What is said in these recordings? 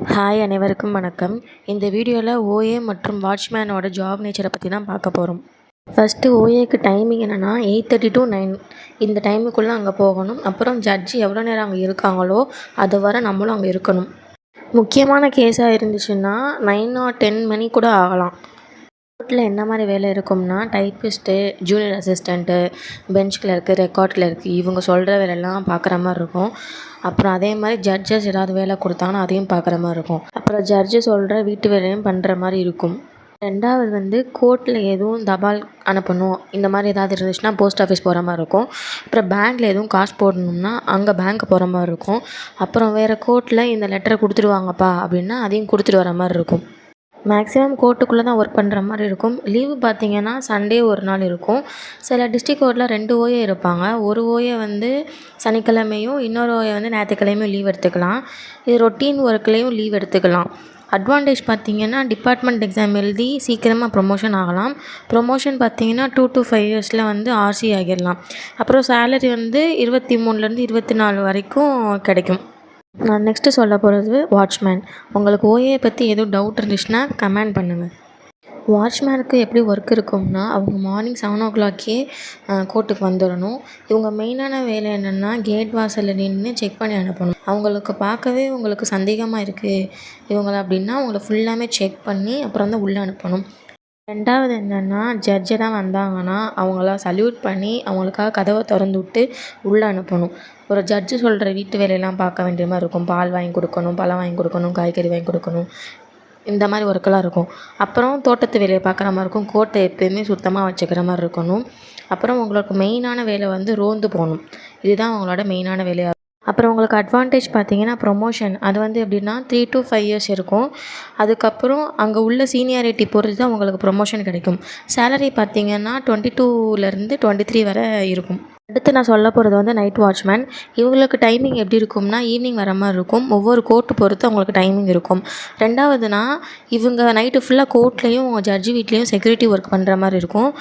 Hi அனைவருக்கும் வணக்கம். இந்த வீடியோவில் ஓஏ மற்றும் வாட்ச்மேனோட ஜாப் நேச்சரை பற்றி தான் பார்க்க போகிறோம். ஃபஸ்ட்டு ஓஏக்கு டைமிங் என்னென்னா 8:30 to 9 இந்த டைமுக்குள்ளே அங்கே போகணும். அப்புறம் ஜட்ஜி எவ்வளோ நேரம் அங்கே இருக்காங்களோ அது வரை நம்மளும் அங்கே இருக்கணும். முக்கியமான கேஸாக இருந்துச்சுன்னா 9 or 10 மணி கூட ஆகலாம். கோர்ட்டில் என்ன மாதிரி வேலை இருக்கும்னா typist, junior assistant, bench clerk, record clerk இவங்க சொல்கிற வேலையெல்லாம் பார்க்குற மாதிரி இருக்கும். அப்புறம் அதே மாதிரி ஜட்ஜஸ் ஏதாவது வேலை கொடுத்தாங்கன்னா அதையும் பார்க்குற மாதிரி இருக்கும். அப்புறம் ஜட்ஜு சொல்கிற வீட்டு வேலையும் பண்ணுற மாதிரி இருக்கும். ரெண்டாவது கோர்ட்டில் எதுவும் தபால் அனுப்பணும் இந்த மாதிரி ஏதாவது இருந்துச்சுன்னா போஸ்ட் ஆஃபீஸ் போகிற மாதிரி இருக்கும். அப்புறம் பேங்க்கில் எதுவும் காசு போடணும்னா அங்கே பேங்க் போகிற மாதிரி இருக்கும். அப்புறம் வேறு கோர்ட்டில் இந்த லெட்டரை கொடுத்துடுவாங்கப்பா அப்படின்னா அதையும் கொடுத்துட்டு வர மாதிரி இருக்கும். மேக்ஸிமம் கோர்ட்டுக்குள்ளே தான் ஒர்க் பண்ணுற மாதிரி இருக்கும். லீவு பார்த்திங்கன்னா சண்டே ஒரு நாள் இருக்கும். சில டிஸ்ட்ரிக் கோர்ட்டில் 2 ஓஏ இருப்பாங்க. ஒரு ஓஏ சனிக்கிழமையும் இன்னொரு ஓஏ ஞாயிற்றுக்கிழமையும் லீவ் எடுத்துக்கலாம். இது ரொட்டீன் ஒர்க்லேயும் லீவ் எடுத்துக்கலாம். அட்வான்டேஜ் பார்த்திங்கன்னா டிபார்ட்மெண்ட் எக்ஸாம் எழுதி சீக்கிரமாக ப்ரொமோஷன் ஆகலாம். ப்ரொமோஷன் பார்த்திங்கன்னா 2 to 5 இயர்ஸில் ஆர்சி ஆகிடலாம். அப்புறம் சேலரி 23லேருந்து 24 வரைக்கும் கிடைக்கும். நான் நெக்ஸ்ட்டு சொல்ல போகிறது வாட்ச்மேன். உங்களுக்கு ஓஏ பற்றி எதுவும் டவுட் இருந்துச்சுன்னா கமெண்ட் பண்ணுங்கள். வாட்ச்மேனுக்கு எப்படி ஒர்க் இருக்கும்னா அவங்க மார்னிங் 7 o'clockே கோர்ட்டுக்கு வந்துடணும். இவங்க மெயினான வேலை என்னென்னா கேட் வாசலில் நின்று செக் பண்ணி அனுப்பணும். அவங்களுக்கு பார்க்கவே உங்களுக்கு சந்தேகமாக இருக்குது இவங்கள அப்படின்னா அவங்கள ஃபுல்லாமே செக் பண்ணி அப்புறம் தான் உள்ளே அனுப்பணும். ரெண்டாவது என்னென்னா ஜட்ஜெல்லாம் வந்தாங்கன்னா அவங்கள சல்யூட் பண்ணி அவங்களுக்காக கதவை திறந்து விட்டு உள்ளே அனுப்பணும். ஒரு ஜட்ஜு சொல்கிற வீட்டு வேலையெல்லாம் பார்க்க வேண்டிய மாதிரி இருக்கும். பால் வாங்கி கொடுக்கணும், பழம் வாங்கி கொடுக்கணும், காய்கறி வாங்கி கொடுக்கணும், இந்த மாதிரி ஒர்க்கெல்லாம் இருக்கும். அப்புறம் தோட்டத்து வேலையை பார்க்குற மாதிரி இருக்கும். கோர்ட்டை எப்போயுமே சுத்தமாக வச்சுக்கிற மாதிரி இருக்கணும். அப்புறம் உங்களுக்கு மெயினான வேலை ரோந்து போகணும். இதுதான் அவங்களோட மெயினான வேலையாக. அப்புறம் உங்களுக்கு அட்வான்டேஜ் பார்த்திங்கன்னா ப்ரொமோஷன் அது எப்படின்னா 3 to 5 இயர்ஸ் இருக்கும். அதுக்கப்புறம் அங்கே உள்ள சீனியாரிட்டி பொறுத்து தான் உங்களுக்கு ப்ரொமோஷன் கிடைக்கும். சேலரி பார்த்திங்கன்னா 22லேருந்து 23 வரை இருக்கும். அடுத்து நான் சொல்ல போகிறது நைட் வாட்ச்மேன். இவங்களுக்கு டைமிங் எப்படி இருக்கும்னா ஈவினிங் வர மாதிரி இருக்கும். ஒவ்வொரு கோர்ட்டு பொறுத்து அவங்களுக்கு டைமிங் இருக்கும். ரெண்டாவதுனா இவங்க நைட்டு ஃபுல்லாக கோர்ட்லேயும் ஜட்ஜி வீட்லேயும் செக்யூரிட்டி ஒர்க் பண்ணுற மாதிரி இருக்கும்.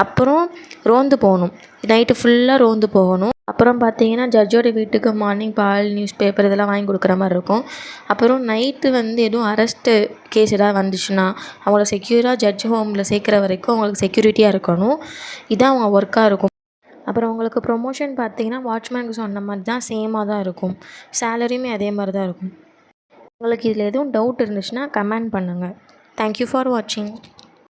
அப்புறம் ரோந்து போகணும். நைட்டு ஃபுல்லாக ரோந்து போகணும். அப்புறம் பார்த்திங்கன்னா ஜட்ஜோட வீட்டுக்கு மார்னிங் பால், நியூஸ் பேப்பர் இதெல்லாம் வாங்கி கொடுக்குற மாதிரி இருக்கும். அப்புறம் நைட்டு எதுவும் அரெஸ்ட்டு கேஸ் ஏதாவது வந்துச்சுன்னா அவங்கள செக்யூராக ஜட்ஜ் ஹோமில் சேர்க்குற வரைக்கும் அவங்களுக்கு செக்யூரிட்டியாக இருக்கணும். இதான் அவங்க ஒர்க்காக இருக்கும். அப்புறம் உங்களுக்கு ப்ரொமோஷன் பார்த்திங்கன்னா வாட்ச்மேனுக்கு சொன்ன மாதிரி தான் சேமாக தான் இருக்கும். சேலரியுமே அதே மாதிரி தான் இருக்கும். உங்களுக்கு இதில் எதுவும் டவுட் இருந்துச்சுன்னா கமெண்ட் பண்ணுங்கள். தேங்க்யூ ஃபார் வாட்சிங்.